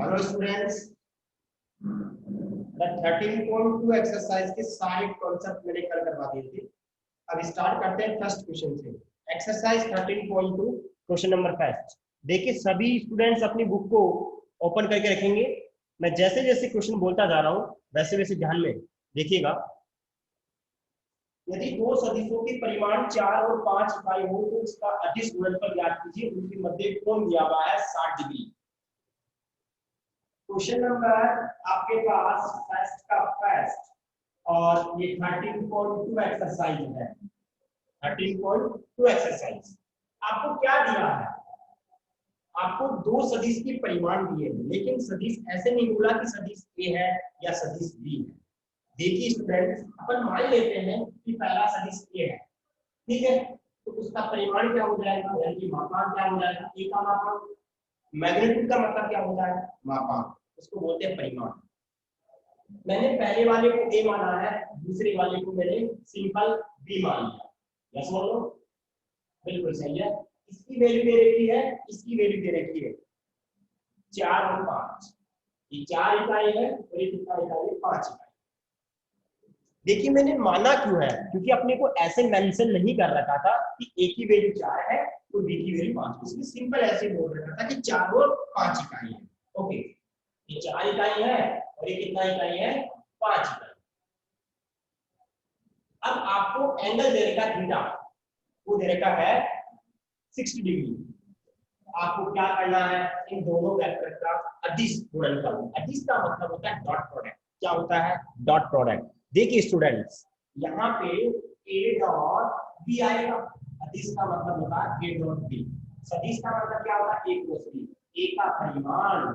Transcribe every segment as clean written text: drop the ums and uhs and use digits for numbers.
Hello students, the 13.2 exercise के सारे concept मैंने कल करवा दिए थे। अब स्टार्ट करते हैं फर्स्ट क्वेश्चन से। Exercise 13.2 question number first. देखिए सभी स्टूडेंट्स अपनी बुक को ओपन करके रखेंगे। मैं जैसे जैसे क्वेश्चन बोलता जा रहा हूँ वैसे वैसे ध्यान में देखिएगा। यदि दो सदिशों के परिमाण 4 और 5 इकाई हो तो इसका अदिश गुणनफल ज्ञात कीजिए। उनके मध्य कोण दिया हुआ है 60 डिग्री। क्वेश्चन नंबर आपके पास फर्स्ट का फर्स्ट और ये 13.2 एक्सरसाइज है। 13.2 एक्सरसाइज आपको क्या दिया है? आपको दो सदिश के परिमाण दिए हैं, लेकिन सदिश ऐसे नहीं बोला कि सदिश ए है या सदिश बी है। देखिए स्टूडेंट्स, अपन मान लेते हैं कि पहला सदिश ए है, ठीक है, तो उसका परिमाण क्या हो जाएगा, यानी कि मापांक क्या हो जाएगा? ए का मापांक। मैग्नीट्यूड का मतलब क्या होता है? मापांक, उसको बोलते हैं परिमाण। मैंने पहले वाले को ए माना है, दूसरे वाले को मैंने सिंपल बी मान लिया। यस बोलो, बिल्कुल सही है। इसकी वैल्यू दे रखी है, इसकी वैल्यू दे रखी है 4 और 5। ये 4 इकाई है और ये कितना इकाई है? 5 इकाई। देखिए मैंने माना क्यों है, क्योंकि अपने को ऐसे मेंशन नहीं कर रखा था कि ए की वैल्यू 4 है और बी की वैल्यू 5। इसलिए सिंपल ऐसे बोल रखा था कि 4 और 5 इकाई है। ओके, ये 4 इकाई है और ये कितना इकाई है? 5 इकाई। अब आपको एंगल दे रखा थीटा, वो दे रखा है 60 डिग्री। आपको क्या करना है? इन दोनों वेक्टर का अदिश गुणनफल। अदिश का मतलब होता है डॉट प्रोडक्ट। क्या होता है? Dot product. देखिए स्टूडेंट्स, यहाँ पे a डॉट b आएगा। अदिश का मतलब होता है a डॉट b। सदिश का मतलब क्या होता है? a cross b। a का परिमाण,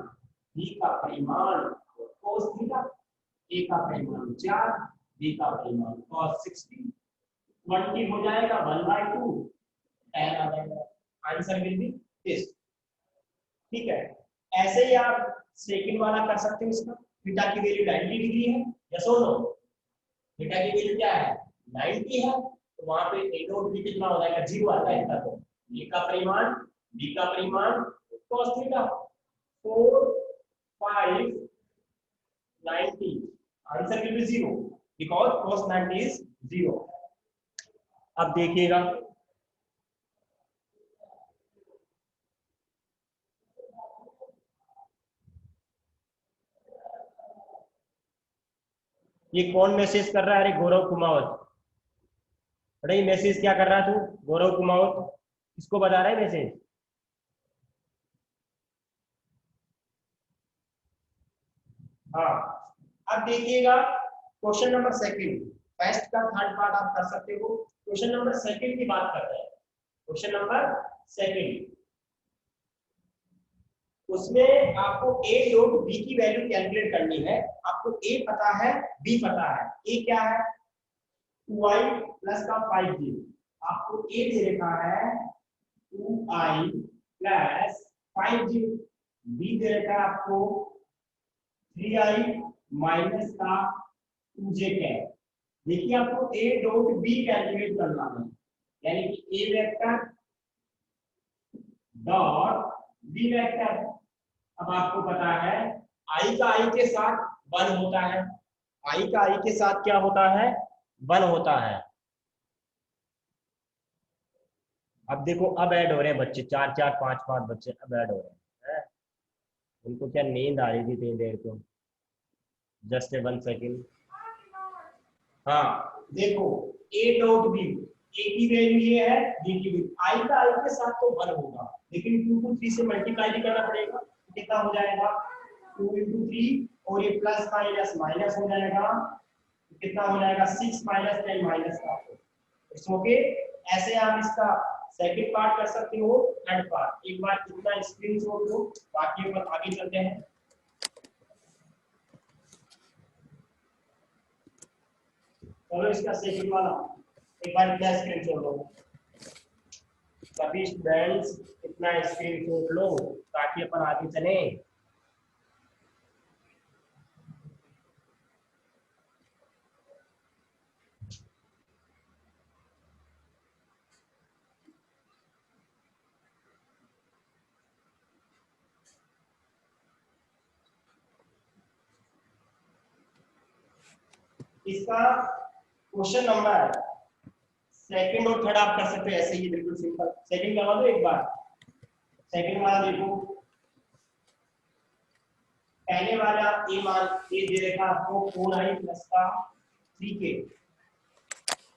b का परिमाण cos थीटा। a का परिमाण 4, b का परिमाण cos 60। 20 हो जाएगा 1/2, 10 आ जाएगा। Answer will be this. ठीक है, ऐसे ही आप सेकंड वाला कर सकते हो। इसका थीटा की वैल्यू 90 डिग्री है, यस और नो? थीटा की वैल्यू क्या है? 90 है, तो वहां पे a डॉट b कितना हो जाएगा? 0 आ जाएगा। तो a का परिमाण, b का परिमाण cos theta 4 5 90। Answer will be 0 because cos 90 is 0। अब देखिएगा, ये कौन मैसेज कर रहा है? अरे गौरव कुमावत। अरे ये मैसेज क्या कर रहा है तू? गौरव कुमावत किसको बता रहा है मैसेज? हाँ, अब देखिएगा क्वेश्चन नंबर सेकंड। फर्स्ट का थर्ड पार्ट आप कर सकते हो। क्वेश्चन नंबर सेकंड की बात करते हैं। क्वेश्चन नंबर सेकंड, उसमें आपको a डॉट b की वैल्यू कैलकुलेट करनी है। आपको a पता है, b पता है। a क्या है? 2i प्लस का 5j। आपको a दे रखा है 2i प्लस 5j, b दे रखा है आपको 3i माइनस का 2j कैप। देखिए आपको a डॉट b कैलकुलेट करना है, यानी कि a vector dot b vector. अब आपको पता है i का i के साथ 1 होता है। i का i के साथ क्या होता है? 1 होता है। अब देखो, अब ऐड हो रहे हैं बच्चे, 4 4 5 5 बच्चे अब ऐड हो रहे हैं। उनको क्या नींद आ रही थी इतनी देर को? Just 1 second. हाँ देखो, a डॉट b, a की वैल्यू ये है, b की वैल्यू, i का i के साथ तो 1 होगा, लेकिन 2 को 3 से मल्टीप्लाई भी करना पड़ेगा। कितना हो जाएगा? 2 into 3, और ये प्लस माइनस माइनस हो जाएगा। कितना हो जाएगा? 6 माइनस 10 माइनस का 4। It's okay. ऐसे आप इसका सेकंड पार्ट कर सकते हो। थर्ड पार्ट एक बार इतना स्क्रीनशॉट लो, बाकी पर आगे चलते हैं। चलो इसका सेकंड वाला एक बार इतना स्क्रीनशॉट लो। सभी स्टूडेंट्स इतना स्क्रीनशॉट लो ताकि अपन आगे चले। इसका क्वेश्चन नंबर सेकंड और थर्ड आप कर सकते हो ऐसे ही, बिल्कुल सिंपल। सेकंड करवा दो एक बार। सेकंड वाला देखो, पहले वाला ए मान ए दे रखा आपको 4i प्लस का 3k,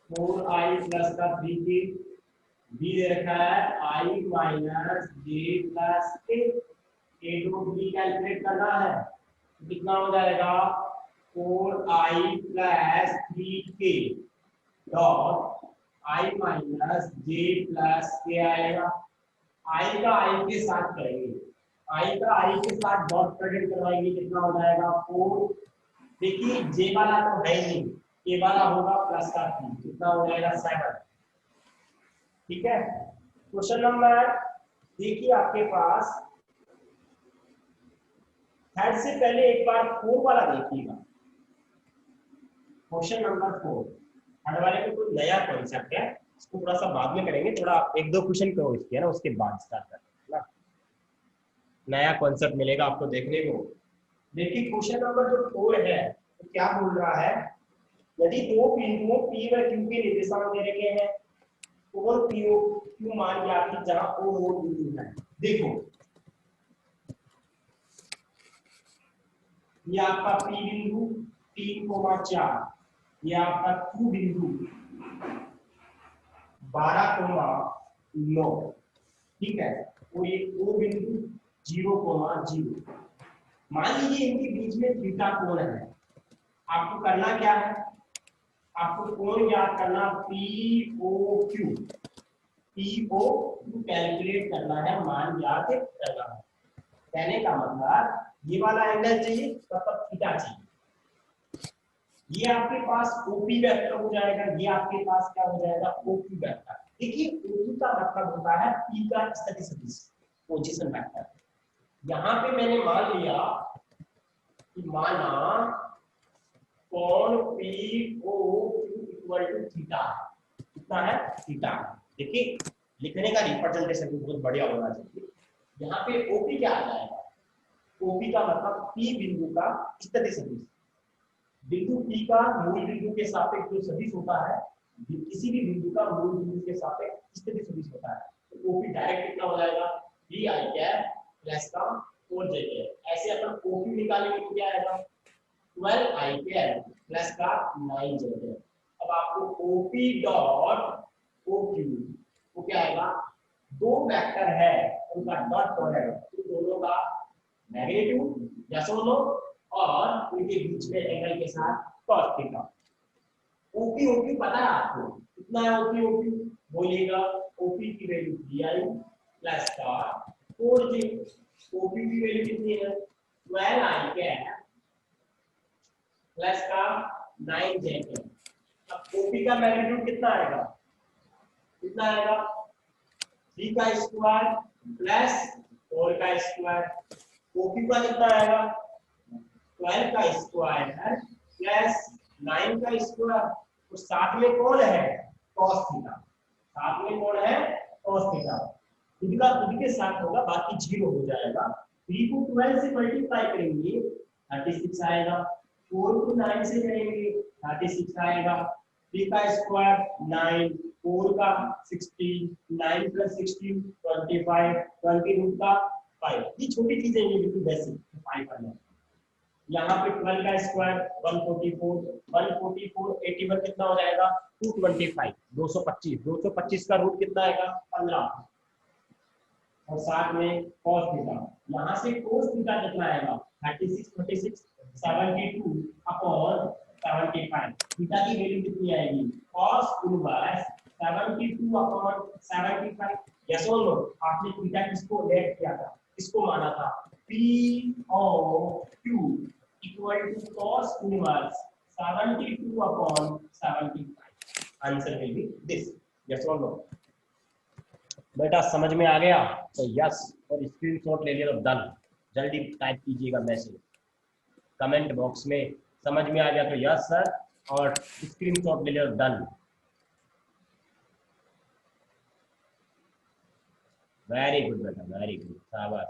4i प्लस का 3k। बी दे रखा है i माइनस जे प्लस के। ए टू बी कैलकुलेट करना है, कितना हो जाएगा 4i plus 3k dot i minus J plus के आएगा। i का i के साथ करेंगे, i का i के साथ डॉट प्रोडक्ट करवाएंगे, कितना हो जाएगा 4। देखिए j वाला तो है नहीं, k वाला होगा प्लस का 3, कितना हो जाएगा 7। ठीक है। क्वेश्चन नंबर देखिए आपके पास, थर्ड से पहले एक बार 4 वाला देखिएगा। क्वेश्चन नंबर 4 थर्ड वाले में कोई नया कॉन्सेप्ट है, इसको थोड़ा सा बाद में करेंगे, थोड़ा एक दो क्वेश्चन करो इसके ना, उसके बाद स्टार्ट करते हैं ना, नया कॉन्सेप्ट मिलेगा आपको देखने को। देखिए क्वेश्चन नंबर जो 4 है तो क्या बोल रहा है, यदि दो बिंदुओं P व Q के निर्देशांक दे रखे हैं और Q मान ज्ञात है जहां O मूल बिंदु है। देखो ये आपका P बिंदु 3,4, ये आपका Q बिंदु 12,9, ठीक है, और ये O बिंदु 0,0। मान लीजिए इनके बीच में थीटा कोण है, आपको करना क्या है, आपको कोण ज्ञात करना POQ, POQ कैलकुलेट करना है, मान ज्ञात करना है। कहने का मतलब ये वाला एंगल चाहिए तब थीटा चाहिए। ये आपके पास OP वेक्टर हो जाएगा, ये आपके पास क्या हो जाएगा OQ वेक्टर। देखिए OQ का मतलब होता है P का स्थिति सदिश, पोजीशन वेक्टर। यहाँ पे मैंने मान लिया कि माना कोण POQ इक्वल टू थीटा, कितना है थीटा। देखिए लिखने का रिप्रेजेंटेशन भी बहुत बढ़िया होना चाहिए। यहाँ पे OP क्या आ जाएगा, OP का मतलब P बिंदु का स्थिति सदिश। बिंदु P का मूल बिंदु के सापेक्ष जो सदिश होता है, किसी भी बिंदु का मूल बिंदु के सापेक्ष स्थिति सदिश होता है, तो OP डायरेक्ट कितना हो जाएगा BI कैप प्लस का 4j कैप। ऐसे अपन OQ निकालेंगे तो क्या आएगा 12i कैप प्लस का 9j कैप। अब आपको OP डॉट OQ वो क्या आएगा, दो वेक्टर है उनका डॉट प्रोडक्ट, तो दोनों का मैग्नीट्यूड या सोलो और उनके बीच में एंगल के साथ cos थीटा। OP OQ पता है आपको कितना है, OP OQ बोलिएगा, OP की वैल्यू BI प्लस का 4j। OP की वैल्यू कितनी है 12i कैप प्लस का 9j कैप। अब OP का मैग्नीट्यूड कितना आएगा, कितना आएगा 3 का स्क्वायर प्लस 4 का स्क्वायर। OQ का कितना आएगा 12 का स्क्वायर है प्लस 9 का स्क्वायर, तो साथ में कौन है cos थीटा, साथ में कौन है cos थीटा। खुद का खुद के साथ होगा, बाकी 0 हो जाएगा। 3 को 12 से मल्टीप्लाई करेंगे 36 आएगा, 4 को 9 से करेंगे 36 आएगा, 3 का स्क्वायर 9, 4 का 16, 9 प्लस 16 25, 20 रूट का 5। ये छोटी चीजें ये बिल्कुल बेसिक 5 करना। यहाँ पे 12 का स्क्वायर 144, 144 81 कितना हो जाएगा 225, 225 का रूट कितना आएगा 15, और साथ में cos थीटा। यहाँ से cos थीटा कितना आएगा 36 72 अपॉन 75। थीटा की वैल्यू कितनी आएगी cos इनवर्स 72 अपॉन 75। यस और नो, आपने थीटा किसको लेट किया था, किसको माना था POQ equal to cos inverse 72 upon 75। Answer will be this. Yes और नो बेटा, समझ में आ गया तो यस, और स्क्रीनशॉट ले लिया तो डन। जल्दी टाइप कीजिएगा मैसेज कमेंट बॉक्स में, समझ में आ गया तो यस सर, और स्क्रीनशॉट ले लिया तो डन। वेरी गुड बेटा, वेरी गुड, शाबाश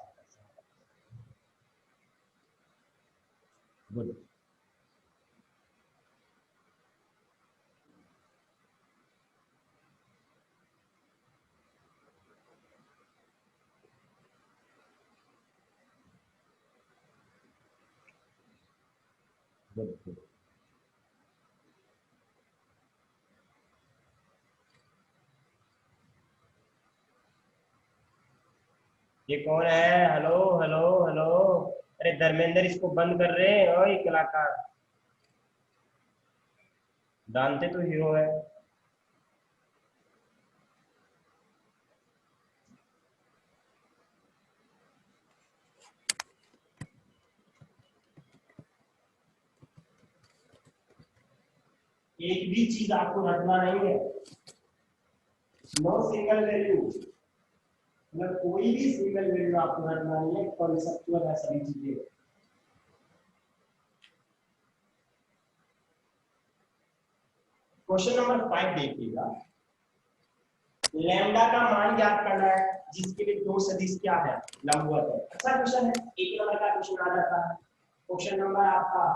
गुड। Good good. ये कौन है? Hello hello hello. अरे धर्मेंद्र, इसको बंद कर रहे हैं। ओ ये कलाकार जानते तो हीरो है। एक भी चीज आपको रटना नहीं है। नो सिंगल वैल्यू, मतलब कोई भी सिंगल वैल्यू आपको रटना नहीं है। कॉन्सेप्चुअल है सभी चीजें। क्वेश्चन नंबर 5 देखिएगा। लैम्डा का मान ज्ञात करना है जिसके लिए दो सदिश क्या है? लंबवत है। अच्छा क्वेश्चन है, एक नंबर का क्वेश्चन आ जाता है। क्वेश्चन नंबर आपका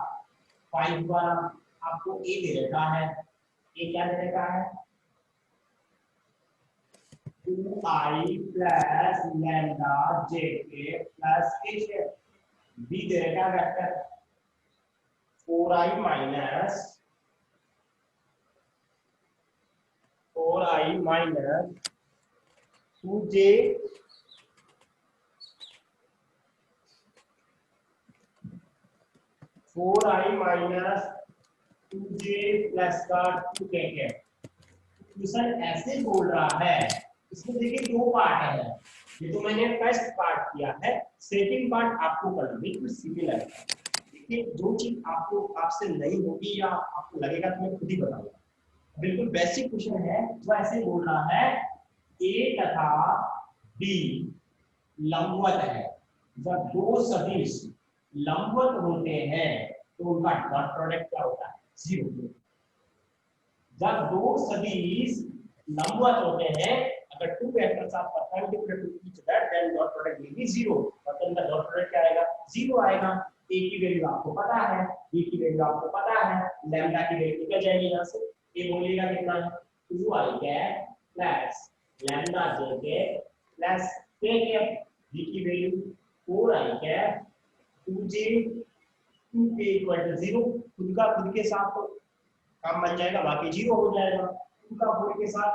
5 वाला आपको ए दे रखा है। ए क्या दे रखा है? 2i प्लस लैम्डा जेके प्लस के। बी दे रखा है vector 4i minus 2j 4i minus 2j plus का 2k के। क्वेश्चन ऐसे बोल रहा है, इसमें देखिए दो पार्ट है। ये तो मैंने फर्स्ट पार्ट किया है, सेकंड पार्ट आपको करना बिल्कुल सिमिलर है। देखिए जो चीज आपको आपसे नहीं होगी या आपको लगेगा तो मैं खुद ही बताऊंगा। बिल्कुल बेसिक क्वेश्चन है। वो ऐसे बोल रहा है ए तथा बी लंबवत है। जब दो सदिश लंबवत होते हैं तो उनका डॉट प्रोडक्ट क्या होता है? 0। जब दो सदिश लंबवत होते हैं, अगर two vectors are perpendicular to each other then dot product will be 0। मतलब का डॉट प्रोडक्ट क्या आएगा? 0 आएगा। ए की वैल्यू आपको पता है, बी की वैल्यू आपको पता है, लैम्डा की वैल्यू निकल जाएगी यहां से। ए बोलिएगा कितना है? 2i कैप प्लस लैम्डा जे K plus K cap. B की वैल्यू 4i cap 2j 2k equal to 0। खुद का खुद के साथ तो काम बन जाएगा, बाकी 0 हो जाएगा। 2 का 4 के साथ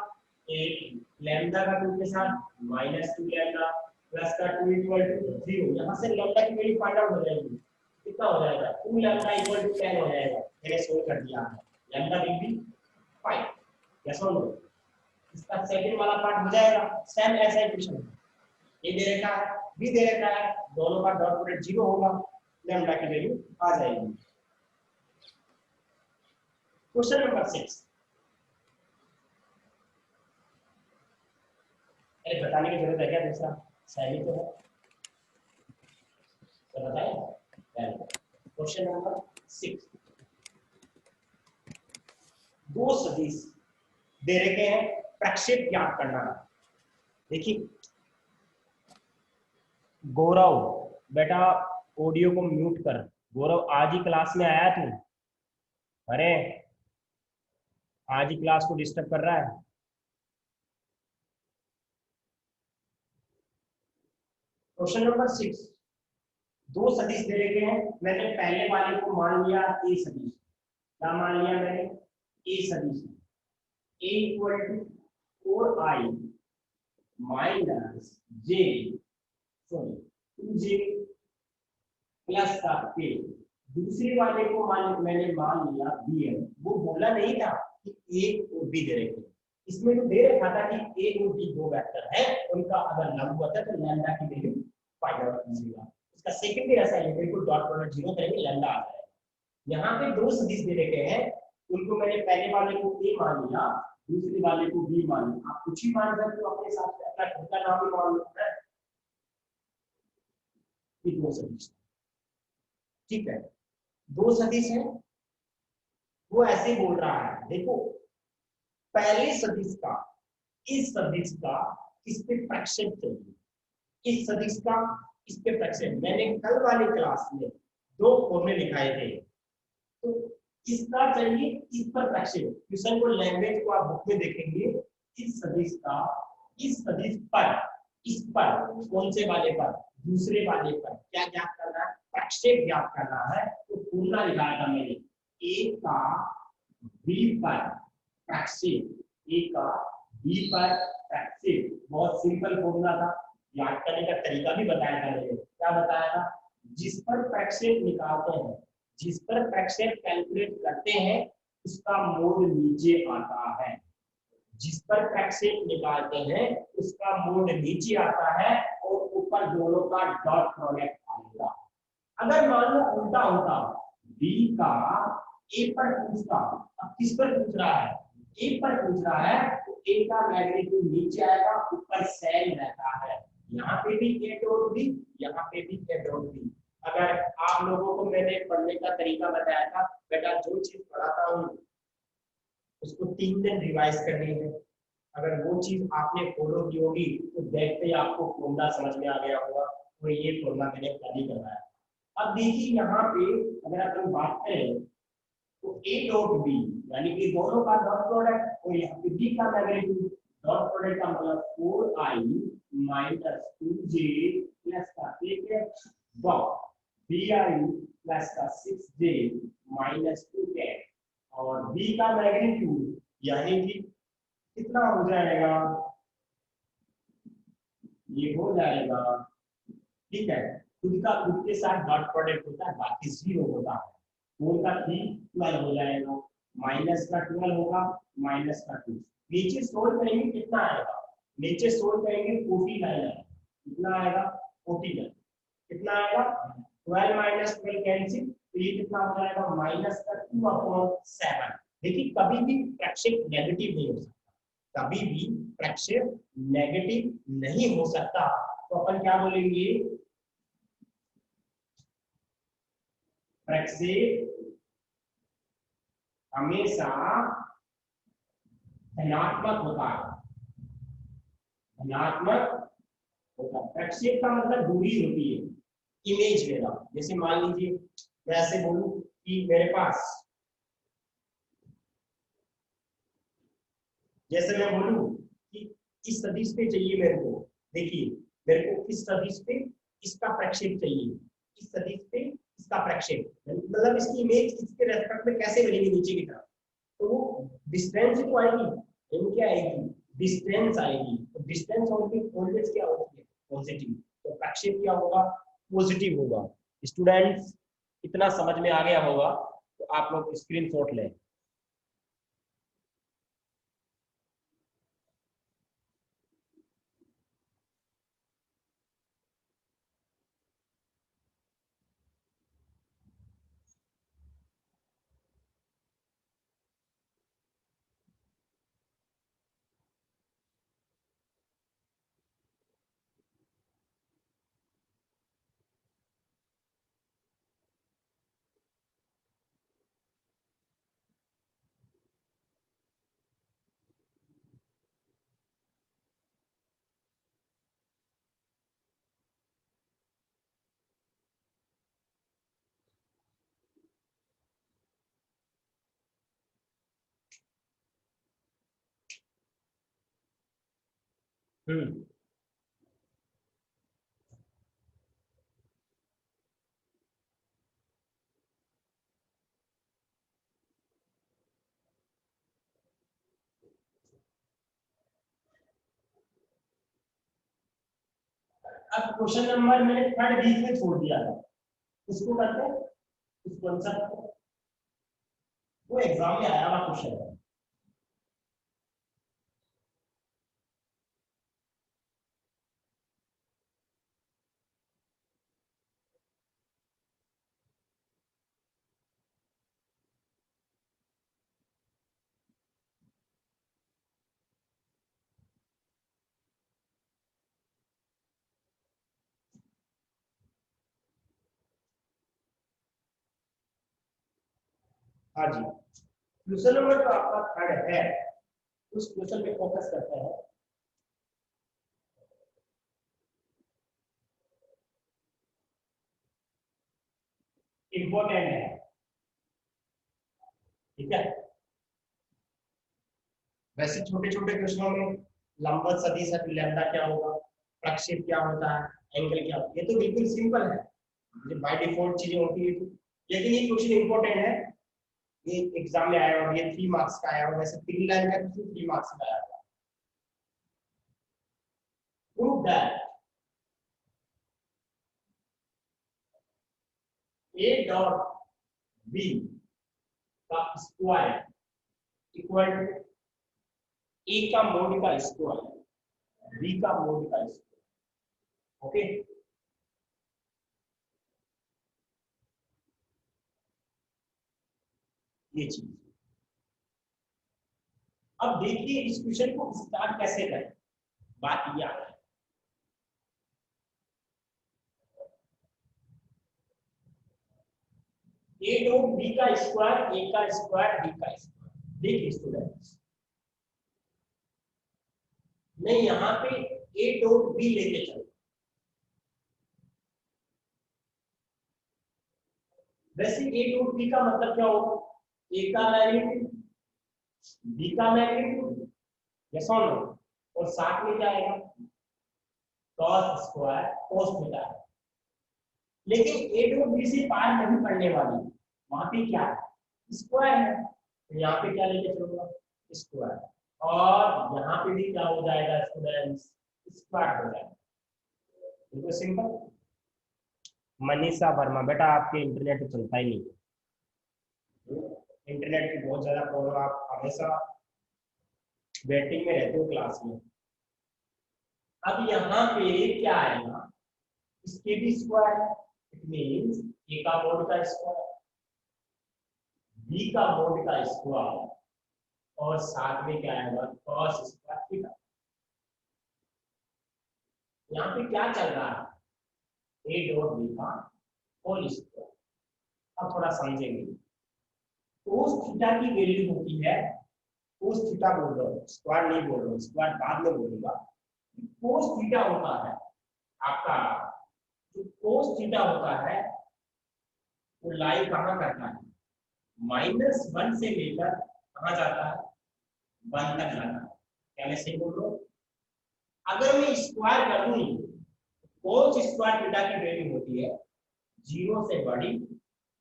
एक, लैम्डा का 2 के साथ माइनस 2 लैम्डा प्लस का 2 इक्वल टू 0। यहाँ से लैम्डा की वैल्यू फाइंड आउट हो जाएगी। कितना हो जाएगा? 2 लैम्डा इक्वल टू 10 हो जाएगा। मैंने सोल्व कर दिया है। Lambda will be 5। यस और नो? इसका सेकंड वाला पार्ट हो जाएगा। सेम ऐसा ही क्वेश्चन है। ये दे रखा है, बी दे रखा है, दोनों का डॉट प्रोडक्ट 0 होगा, लैम्डा की वैल्यू आ जाएगी। Question number 6। अरे बताने की जरूरत है क्या? दूसरा सही तो है, तो बताएं। Question number 6। दो सदिश दे रखे हैं, प्रक्षेप ज्ञात करना है। देखिए गौरव बेटा, ऑडियो को म्यूट कर। गौरव आज ही क्लास में आया तू? अरे आज ही क्लास को डिस्टर्ब कर रहा है। Question number 6। दो सदिश दे रखे हैं। मैंने पहले वाले को मान लिया ए सदिश। क्या मान लिया मैंने? ए सदिश। A equal to 4i minus j sorry 2j plus का के। दूसरे वाले को मैंने मान लिया bm। वो बोला नहीं था कि ए और बी दे रखे। इसमें तो दे रखा था कि ए और बी दो वेक्टर है, उनका अगर लंबवत है तो लैम्डा की वैल्यू फाइंड आउट कीजिएगा। इसका सेकंड भी ऐसा ही है, बिल्कुल डॉट प्रोडक्ट 0 करेंगे, लैम्डा आ जाएगा। यहाँ पे दो सदिश दे रखे हैं, उनको मैंने पहले वाले को ए मान लिया, दूसरे वाले को बी मान लिया। आप कुछ ही मान सकते हो अपने हिसाब से, अपना खुद का नाम भी मान लो। दो सदिश, ठीक है, दो सदिश है। वो ऐसे बोल रहा है, देखो पहले सदिश का इस सदिश का इस पे प्रक्षेप चाहिए, इस सदिश का इस पे प्रक्षेप। मैंने कल वाले क्लास में दो फॉर्मूले लिखाए थे, तो इसका चाहिए इस पर प्रक्षेप। क्वेश्चन को लैंग्वेज को आप बुक में देखेंगे, इस सदिश का इस सदिश पर, इस पर कौन से वाले पर? दूसरे वाले पर क्या ज्ञात करना है? प्रक्षेप ज्ञात करना है। तो फॉर्मूला दिखाया था मैंने, ए का बी पर फ्रैक्शन, ए का बी पर फ्रैक्शन, बहुत सिंपल फॉर्मूला था, याद करने का तरीका भी बताया था मैंने। क्या बताया था? जिस पर फ्रैक्शन निकालते हैं, जिस पर फ्रैक्शन कैलकुलेट करते हैं, उसका मोड नीचे आता है। जिस पर फ्रैक्शन निकालते हैं उसका मोड नीचे आता है और ऊपर दोनों का डॉट प्रोडक्ट आएगा। अगर मान लो उल्टा होता, बी का ए पर पूछता, अब किस पर पूछ रहा है? ए पर पूछ रहा है, तो ए का मैग्नीट्यूड नीचे आएगा, ऊपर सेल रहता है। यहाँ पे भी ए डॉट बी, यहाँ पे भी ए डॉट बी। अगर आप लोगों को मैंने पढ़ने का तरीका बताया था, बेटा जो चीज पढ़ाता हूँ उसको 3 दिन रिवाइज करनी है। अगर वो चीज आपने फॉलो की होगी तो देखते ही आपको फॉर्मूला समझ में आ गया होगा, तो ये फॉर्मूला मैंने कल ही करवाया। अब देखिए यहाँ पे अगर अपन बात करें तो ए डॉट बी यानी कि दोनों का डॉट प्रोडक्ट, और यहाँ पे बी का मैग्नीट्यूड, डॉट प्रोडक्ट का मतलब 4i माइनस 2j प्लस का 1x डॉट bi प्लस का 6j माइनस 2k, और बी का मैग्नीट्यूड यानी कि कितना हो जाएगा, ये हो जाएगा, ठीक है, खुद का खुद के साथ डॉट प्रोडक्ट होता है, बाकी 0 होता है। 4 का 3 12 हो जाएगा, माइनस का 12 होगा, माइनस का 2, नीचे सोल्व करेंगे कितना आएगा, नीचे सोल्व करेंगे 49 आएगा, कितना आएगा 49, कितना आएगा 12 माइनस 12 कैंसिल, तो ये कितना हो जाएगा माइनस का 2/7। देखिए कभी भी फ्रैक्शन नेगेटिव नहीं हो सकता, कभी भी फ्रैक्शन नेगेटिव नहीं हो सकता, तो अपन क्या बोलेंगे, फ्रैक्शन हमेशा धनात्मक होता है, धनात्मक होता है। फ्रैक्शन का मतलब दूरी होती है, इमेज मेरा, जैसे मान लीजिए मैं ऐसे बोलूं कि मेरे पास, जैसे मैं बोलूं कि इस सदिश पे चाहिए मेरे को, देखिए मेरे को इस सदिश पे इसका फ्रैक्शन चाहिए, इस सदिश पे इसका फ्रैक्शन, मतलब इसकी इमेज इसके रेस्पेक्ट में कैसे बनेगी नीचे की तरफ, तो वो डिस्टेंस तो आएगी, लेकिन क्या आएगी, डिस्टेंस आएगी, तो डिस्टेंस ऑलवेज क्या होती है, पॉजिटिव, तो फ्रैक्शन क्या होगा, पॉजिटिव होगा। स्टूडेंट्स इतना समझ में आ गया होगा, तो आप लोग स्क्रीनशॉट लें। अब क्वेश्चन नंबर मैंने थर्ड बीच में छोड़ दिया था, उसको करते हैं, उस कॉन्सेप्ट को, वो एग्जाम में आया हुआ क्वेश्चन है। हाँ जी, क्वेश्चन नंबर तो आपका थर्ड है, उस क्वेश्चन पे फोकस करते हैं। इंपॉर्टेंट है, ठीक है, वैसे छोटे छोटे क्वेश्चनों में लंबवत सदिश है, लैम्डा क्या होगा, प्रक्षेप क्या होता है, एंगल क्या होता है, ये तो बिल्कुल सिंपल है, ये बाय डिफॉल्ट चीजें होती है, लेकिन ये क्वेश्चन इंपॉर्टेंट है, ये एग्जाम में आया और ये 3 मार्क्स का आया और वैसे 3 लाइन का क्वेश्चन 3 मार्क्स का आया था। Prove that A dot B का स्क्वायर इक्वल टू ए का मोड का स्क्वायर बी का मोड का स्क्वायर। ओके, ये चीज। अब देखिए इस क्वेश्चन को स्टार्ट कैसे करें। बात यह है, ए डॉट बी का स्क्वायर ए का स्क्वायर बी का स्क्वायर। देखिए स्टूडेंट्स, मैं यहाँ पे ए डॉट बी लेके चलूँ। वैसे ए डॉट बी का मतलब क्या होगा, ए का मैग्नीट्यूड बी का मैग्नीट्यूड, यस और नो, और साथ में क्या आएगा cos स्क्वायर cos थीटा। लेकिन ए डॉट बी से पार नहीं पड़ने वाली, वहां पे क्या है स्क्वायर है, तो यहाँ पे क्या लेके चलूंगा स्क्वायर, और यहाँ पे भी क्या हो जाएगा स्टूडेंट्स स्क्वायर हो जाएगा। बिल्कुल सिंपल। मनीषा वर्मा, बेटा आपके इंटरनेट चलता ही नहीं है, इंटरनेट की बहुत ज्यादा प्रॉब्लम, आप हमेशा वेटिंग में रहते हो क्लास में। अब यहाँ पे क्या आएगा, इसके भी स्क्वायर, इट मींस ए का मोड का स्क्वायर बी का मोड का स्क्वायर और साथ में क्या आएगा cos स्क्वायर थीटा। यहाँ पे क्या चल रहा है ए डॉट बी का होल स्क्वायर। अब थोड़ा समझेंगे, cos थीटा की वैल्यू होती है, cos थीटा बोल रहा हूँ, स्क्वायर नहीं बोल रहा हूँ, स्क्वायर बाद में बोलूंगा। cos थीटा होता है आपका, जो cos थीटा होता है वो लाई कहाँ करता है, -1 से लेकर कहाँ जाता है 1 तक जाता है। क्या मैं सही बोल रहा हूँ? अगर मैं स्क्वायर कर दूं, cos स्क्वायर थीटा की वैल्यू होती है 0 से बड़ी।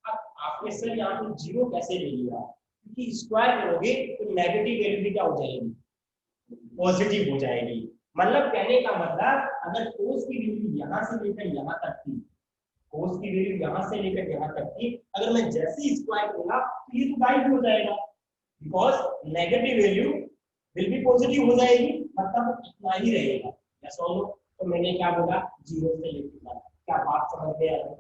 अब आपने सर यहाँ पे 0 कैसे ले लिया, क्योंकि स्क्वायर करोगे तो नेगेटिव वैल्यू भी क्या हो जाएगी पॉजिटिव हो जाएगी। मतलब कहने का मतलब, अगर cos की वैल्यू यहाँ से लेकर यहाँ तक थी, cos की वैल्यू यहाँ से लेकर यहाँ तक थी, अगर मैं जैसे ही स्क्वायर करूंगा तो ये तो गायब हो जाएगा, because negative value will be positive हो जाएगी, मतलब इतना ही रहेगा। यस और नो? तो मैंने क्या बोला 0 से लेकर, क्या बात समझ में आ रही?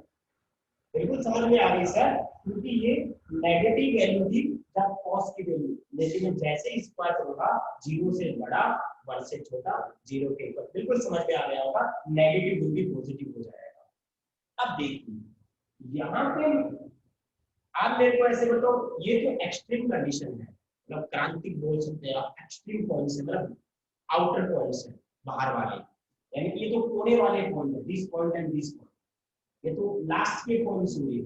बिल्कुल समझ में आ रही सर, क्योंकि ये नेगेटिव वैल्यू थी जब cos की वैल्यू, लेकिन मैं जैसे ही स्क्वायर करूंगा 0 से बड़ा 1 से छोटा 0 के ऊपर, बिल्कुल समझ में आ गया होगा, नेगेटिव विल बी पॉजिटिव हो जाएगा। अब देखिए यहाँ पे आप मेरे को ऐसे बताओ, ये तो एक्सट्रीम कंडीशन है, मतलब क्रांतिक बोल सकते हैं आप, एक्सट्रीम पॉइंट्स है, मतलब आउटर पॉइंट्स है, बाहर वाले, यानी कि ये तो कोने वाले पॉइंट है, this point and this point, ये तो लास्ट के पॉइंट्स हुए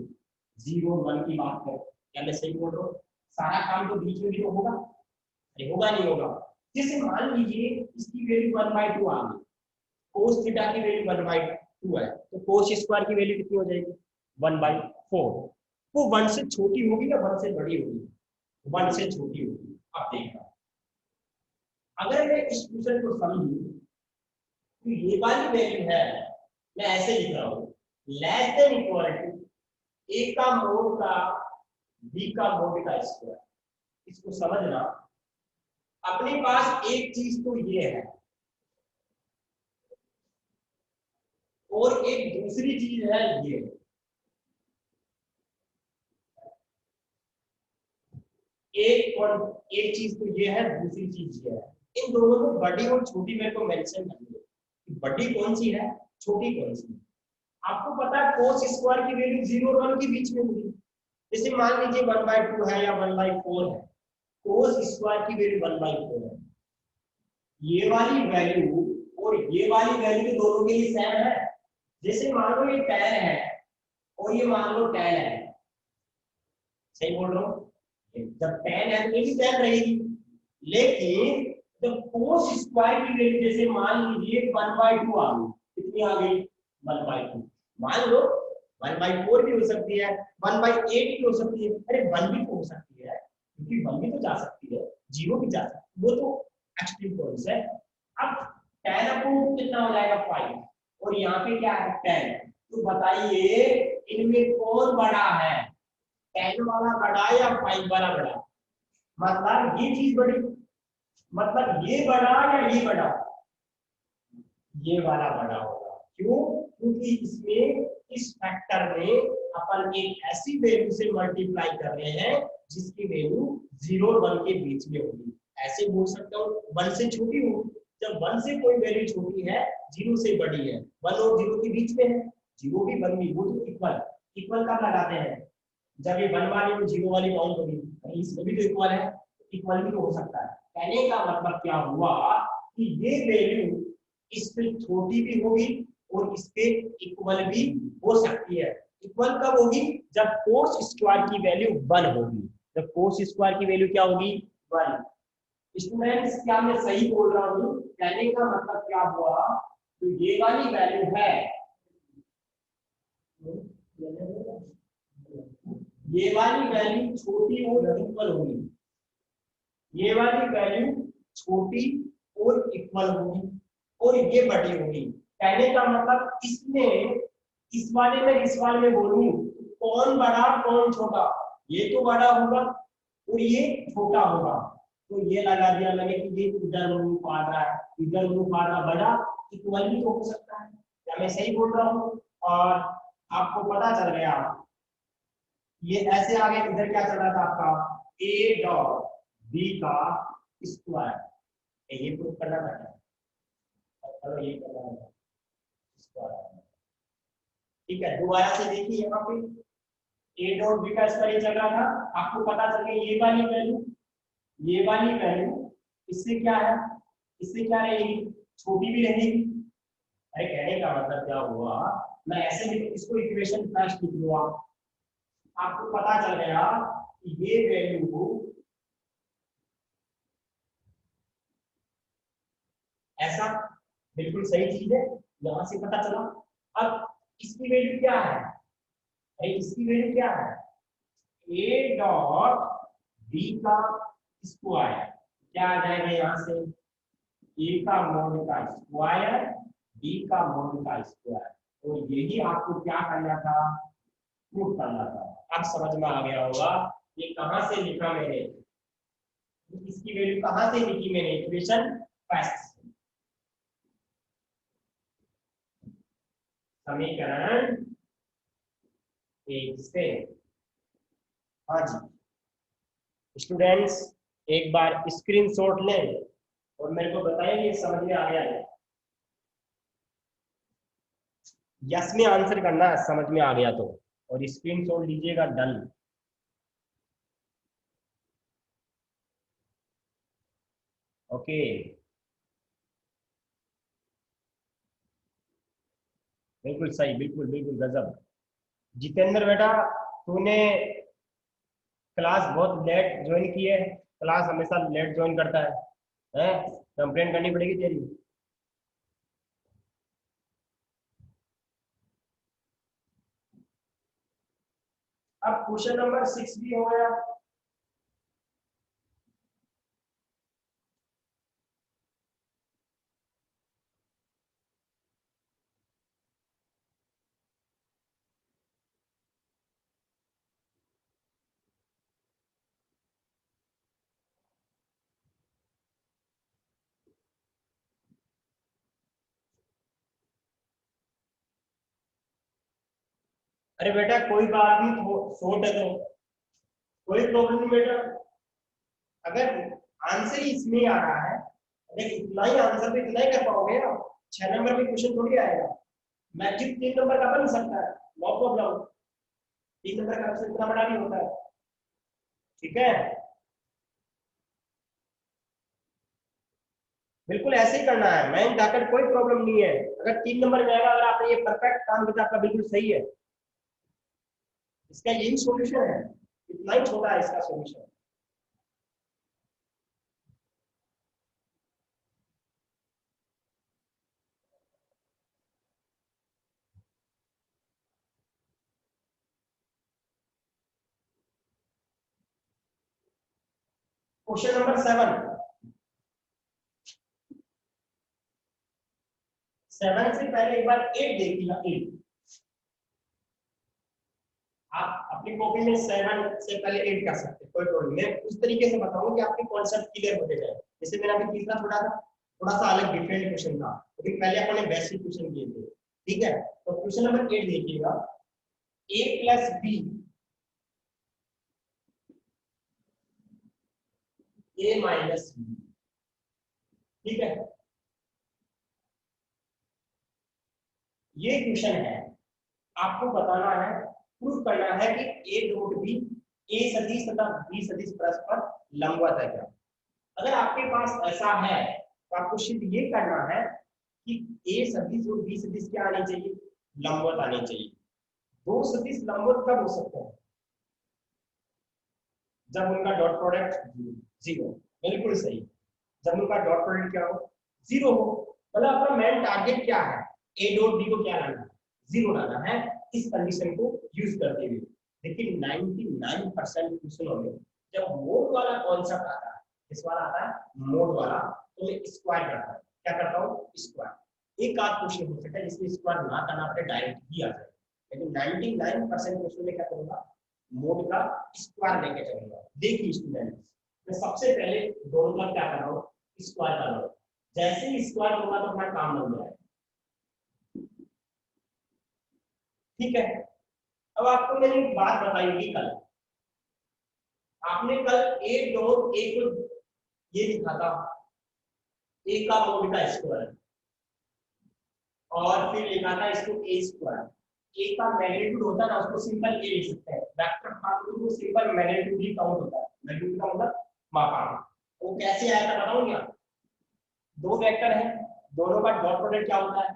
0 1 की बात करें। क्या मैं सही बोल रहा हूँ? सारा काम तो बीच में भी तो होगा, अरे होगा नहीं होगा। जैसे मान लीजिए इसकी वैल्यू 1/2 आ गई, cos थीटा की वैल्यू 1/2 है, तो cos स्क्वायर की वैल्यू कितनी हो जाएगी 1/4। वो 1 से छोटी होगी या 1 से बड़ी होगी? 1 से छोटी होगी। अब देखना, अगर मैं इस क्वेश्चन को समझूं तो ये वाली वैल्यू है, मैं ऐसे लिख रहा हूँ less than equal to A का मोड का बी का मोड का स्क्वायर। इसको समझना, अपने पास एक चीज तो ये है और एक दूसरी चीज है ये, एक चीज तो ये है, दूसरी चीज ये है। इन दोनों को बड़ी और छोटी में तो मेंशन कर दो, बड़ी कौन सी है छोटी कौन सी है। आपको पता है cos स्क्वायर की वैल्यू 0 और 1 के बीच में होगी, जैसे मान लीजिए 1/2 है या 1/4 है, cos स्क्वायर की वैल्यू 1/4 है। ये वाली वैल्यू और ये वाली वैल्यू दोनों के लिए सेम है। जैसे मान लो ये tan है और ये मान लो tan है, सही बोल रहा हूँ, जब tan है तो ये भी tan रहेगी। लेकिन जब cos स्क्वायर की वैल्यू, जैसे मान लीजिए 1/2 आ गई, कितनी आ गई 1/2, मान लो 1/4 भी हो सकती है, 1/8 भी हो सकती है, अरे 1 भी तो हो सकती है, क्योंकि 1 भी तो जा सकती है, 0 भी जा सकती है, वो तो एक्सट्रीम पॉइंट्स है। अब 10 अपॉन कितना हो जाएगा 5, और यहाँ पे क्या है 10, तो बताइए इनमें कौन बड़ा है, 10 वाला बड़ा या 5 वाला बड़ा? मतलब ये चीज बड़ी, मतलब ये बड़ा या ये बड़ा? ये वाला बड़ा होगा। क्यों? क्योंकि इसमें इस फैक्टर में अपन एक ऐसी वैल्यू से मल्टीप्लाई कर रहे हैं जिसकी वैल्यू 0 और 1 के बीच में होगी। ऐसे बोल सकता हूँ 1 से छोटी होगी, जब 1 से कोई वैल्यू छोटी है 0 से बड़ी है, 1 और 0 के बीच में है, 0 भी 1 भी, वो तो इक्वल, इक्वल कब लगाते हैं? जब ये 1 वाली और 0 वाली बाउंड होगी, इसमें भी तो इक्वल है, इक्वल भी तो हो सकता है। कहने का मतलब क्या हुआ कि ये वैल्यू इस पे छोटी भी होगी और इस पे इक्वल भी हो सकती है। इक्वल कब होगी? जब कोस स्क्वायर की वैल्यू 1 होगी, जब कोस स्क्वायर की वैल्यू क्या होगी? 1। स्टूडेंट्स क्या मैं सही बोल रहा हूँ? कहने का मतलब क्या हुआ, तो ये वाली वैल्यू है, ये वाली वैल्यू छोटी और इक्वल होगी, ये वाली वैल्यू छोटी और इक्वल होगी, और ये बड़ी होगी। कहने का मतलब इसमें, इस वाले में इस वाले में बोलूं कौन बड़ा कौन छोटा, ये तो बड़ा होगा और ये छोटा होगा, तो ये लगा दिया मैंने कि ये इधर मुंह पा रहा है, इधर मुंह पा रहा, बड़ा इक्वल भी तो हो सकता है। क्या मैं सही बोल रहा हूँ? और आपको पता चल गया, ये ऐसे आगे इधर क्या चल रहा था आपका, ए डॉट बी का स्क्वायर, ये प्रूफ करना था, चलो ये करना है स्क्वायर। ठीक है, दोबारा से देखिए यहाँ पे ए डॉट बी का स्क्वायर चल रहा था, आपको पता चल गया ये वाली वैल्यू, ये वाली वैल्यू इससे क्या है, इससे क्या रहेगी, छोटी भी रहेगी। अरे कहने का मतलब क्या हुआ, मैं ऐसे भी इसको इक्वेशन फर्स्ट लिख लूंगा, आपको पता चल गया कि ये वैल्यू ऐसा बिल्कुल सही चीज है, यहां से पता चला। अब इसकी वैल्यू क्या है, अरे इसकी वैल्यू क्या है, ए डॉट बी का स्क्वायर, क्या आ जाएगा यहाँ से, ए का मोड का स्क्वायर, बी का मोड का स्क्वायर, तो यही आपको क्या करना था, प्रूफ करना था। अब समझ में आ गया होगा ये कहां से लिखा मैंने, इसकी वैल्यू कहां से लिखी मैंने, इक्वेशन फर्स्ट, समीकरण 1 से। हाँ जी स्टूडेंट्स, एक बार स्क्रीनशॉट लें और मेरे को बताएं ये समझ में आ गया है। यस में आंसर करना है समझ में आ गया तो, और स्क्रीनशॉट लीजिएगा, डन। ओके बिल्कुल सही, बिल्कुल बिल्कुल गजब। जितेंद्र बेटा, तूने क्लास बहुत लेट ज्वाइन की है, क्लास हमेशा लेट ज्वाइन करता है, कंप्लेन करनी पड़ेगी तेरी। अब क्वेश्चन नंबर 6 भी हो गया। अरे बेटा कोई बात नहीं, शॉर्ट है तो कोई प्रॉब्लम नहीं बेटा, अगर आंसर ही इसमें आ रहा है, अगर इतना ही आंसर तो इतना ही कर पाओगे ना, 6 नंबर में क्वेश्चन थोड़ी आएगा, मैजिक 3 नंबर का बन सकता है, नो प्रॉब्लम, 3 नंबर का ऑप्शन इतना बड़ा नहीं होता है। ठीक है, बिल्कुल ऐसे ही करना है, मैं जाकर कोई प्रॉब्लम नहीं है, अगर 3 नंबर में आएगा, अगर आपने ये परफेक्ट काम किया आपका बिल्कुल सही है, इसका यही सॉल्यूशन है, इतना ही छोटा है इसका सॉल्यूशन। क्वेश्चन नंबर 7 से पहले एक बार 8 देखिएगा। 8 आप अपनी कॉपी में 7 से पहले 8 कर सकते हैं, कोई प्रॉब्लम नहीं। मैं उस तरीके से बताऊंगा कि आपके कॉन्सेप्ट क्लियर होते जाए। जैसे मेरा अभी तीसरा थोड़ा सा अलग डिफरेंट क्वेश्चन था, क्योंकि पहले अपने बेसिक क्वेश्चन किए थे। ठीक है, तो क्वेश्चन नंबर 8 देखिएगा। a plus B a minus B. ठीक है, ये क्वेश्चन है, आपको बताना है, प्रूफ करना है कि a डॉट बी a सदिश तथा b सदिश परस्पर लंबवत है क्या। अगर आपके पास ऐसा है तो आपको सिर्फ ये करना है कि a सदिश और b सदिश क्या आनी चाहिए, लंबवत आनी चाहिए। दो सदिश लंबवत कब हो सकते हैं, जब उनका डॉट प्रोडक्ट जीरो। बिल्कुल सही, जब उनका डॉट प्रोडक्ट क्या हो, जीरो हो। मतलब अपना मेन टारगेट क्या है, ए डॉट बी को क्या लाना है, जीरो लाना है। इस कंडीशन को यूज करते हुए लेकिन 99% क्वेश्चनों में जब मोड वाला कॉन्सेप्ट आता है, किस वाला आता है, मोड वाला, तो मैं स्क्वायर करता हूँ। क्या करता हूँ, स्क्वायर। एक आध क्वेश्चन हो सकता है जिसमें स्क्वायर ना करना पड़े, डायरेक्ट ही आ जाए, लेकिन 99% क्वेश्चन में क्या करूंगा, मोड का स्क्वायर लेके चलूंगा। देखिए स्टूडेंट, मैं सबसे पहले दोनों का क्या कर रहा हूँ, स्क्वायर कर रहा हूँ। जैसे ही स्क्वायर होगा तो अपना काम बन जाएगा। ठीक है, अब आपको मैंने एक बात बताई थी कल, आपने कल ए डॉट ए को ये लिखा था, ए का मोड का स्क्वायर, और फिर लिखा था इसको ए स्क्वायर। ए का मैग्नीट्यूड होता है ना, उसको सिंपल ए लिख सकते हैं। वेक्टर फार्मूला को सिंपल मैग्नीट्यूड ही काउंट होता है। मैग्नीट्यूड का मतलब मापा। वो कैसे आया था बताऊं क्या, दो वेक्टर है, दोनों का डॉट प्रोडक्ट क्या होता है,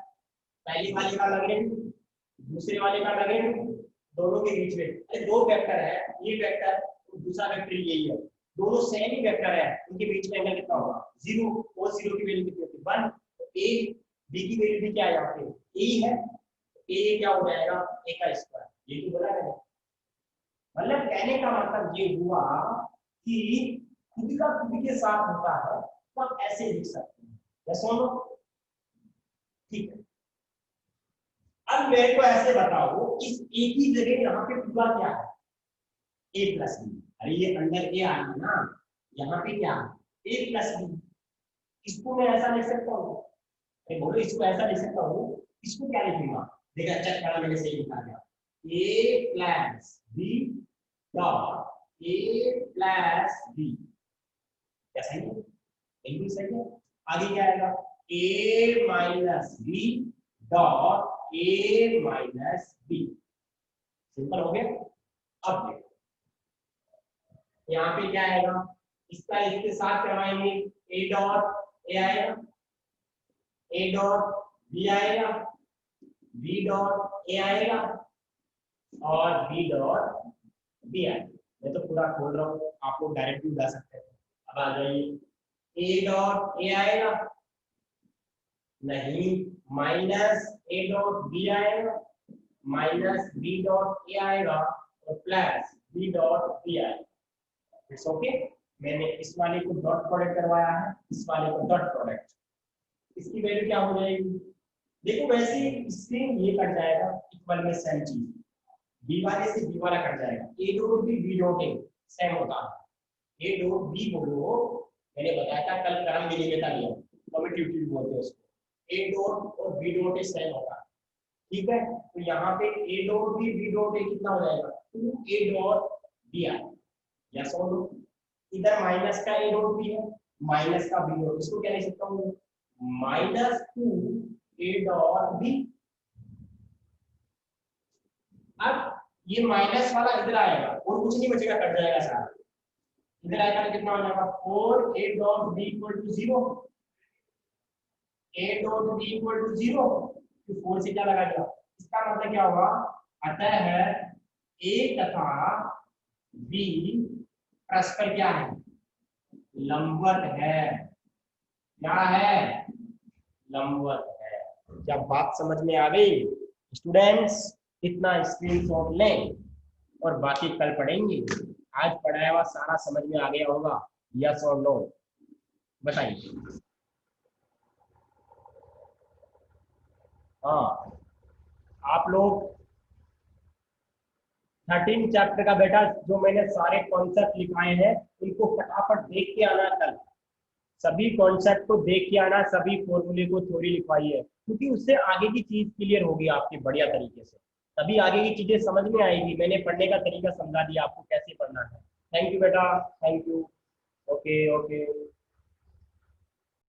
पहली वाले का मैग्नीट्यूड, दूसरे वाले का मैग्नीट्यूड, दोनों के बीच में। अरे दो वेक्टर है, ये वेक्टर और दूसरा वेक्टर यही है, दोनों सेम ही वेक्टर है, उनके बीच में एंगल कितना होगा, जीरो। और जीरो की वैल्यू कितनी होती है, 1। ए बी की वैल्यू भी क्या है, यहाँ पे ए है, ए क्या हो जाएगा, ए का स्क्वायर। ये तो बोला मैंने, मतलब कहने का मतलब ये हुआ कि खुद का खुद के साथ होता है तो आप ऐसे लिख सकते हैं। यस और नो, ठीक है। अब मेरे को ऐसे बताओ, इस ए की जगह यहाँ पे पूरा क्या है, ए प्लस बी। अरे ये अंदर ए आ गया ना, यहाँ पे क्या है, ए प्लस बी। इसको मैं ऐसा लिख सकता हूँ, अरे बोलो इसको ऐसा लिख सकता हूँ, इसको क्या लिखूंगा, देखा चेक करा मैंने सही लिखा गया, A plus B dot A plus B. क्या सही है, बिल्कुल सही है। आगे क्या आएगा, A minus B dot A minus B. Simple हो गया। अब देखो यहाँ पे क्या आएगा, इसका इसके साथ करवाएंगे, ए डॉट ए आएगा, ए डॉट बी आएगा, बी डॉट ए आएगा, और बी डॉट बी आएगा। मैं तो पूरा खोल रहा हूँ, आप लोग डायरेक्ट भी उड़ा सकते हैं। अब आ जाइए, ए डॉट ए आएगा, नहीं, माइनस ए डॉट बी आएगा, माइनस बी डॉट ए आएगा, और प्लस बी डॉट बी आएगा। It's okay. मैंने इस वाले को डॉट प्रोडक्ट करवाया है, इस वाले को डॉट प्रोडक्ट, इसकी वैल्यू क्या हो जाएगी, देखो वैसे इससे ये कट जाएगा, इक्वल में सेम चीज, बी वाले से बी वाला कट जाएगा, A dot B B dot A same होता है। ए डॉट बी बोलो, मैंने बताया था कल क्रम मिलीमीटर लिया, कम्यूटेटिव बोलते हैं उसको, ए डॉट और बी डॉट ए सेम होगा। ठीक है, तो यहाँ पे A dot B dot A कितना हो जाएगा, 2 ए डॉट बी आएगा। यस और नो, इधर माइनस का ए डॉट बी है, माइनस का बी डॉट, इसको क्या लिख सकता हूँ, -2 ए डॉट बी। अब ये माइनस वाला इधर आएगा और कुछ नहीं बचेगा, कट जाएगा सारा, इधर आएगा तो कितना हो जाएगा, 4 A dot B equal to 0, A dot B equal to 0, तो 4 से क्या लगा दिया, इसका मतलब क्या हुआ, अतः है ए तथा बी परस्पर क्या है, लंबवत है। क्या है, लंबवत है। क्या बात समझ में आ गई स्टूडेंट्स, इतना स्क्रीनशॉट लें और बाकी कल पढ़ेंगे। आज पढ़ाया हुआ सारा समझ में आ गया होगा। यस और नो, बताइए। हाँ, आप लोग 13 चैप्टर का बेटा जो मैंने सारे कॉन्सेप्ट लिखाए हैं उनको फटाफट देख के आना कल, सभी कॉन्सेप्ट को देख के आना, सभी फॉर्मूले को थ्योरी लिखवाई है, क्योंकि उससे आगे की चीज क्लियर होगी आपकी बढ़िया तरीके से, तभी आगे की चीजें समझ में आएगी। मैंने पढ़ने का तरीका समझा दिया आपको कैसे पढ़ना है। थैंक यू बेटा, थैंक यू। Okay okay.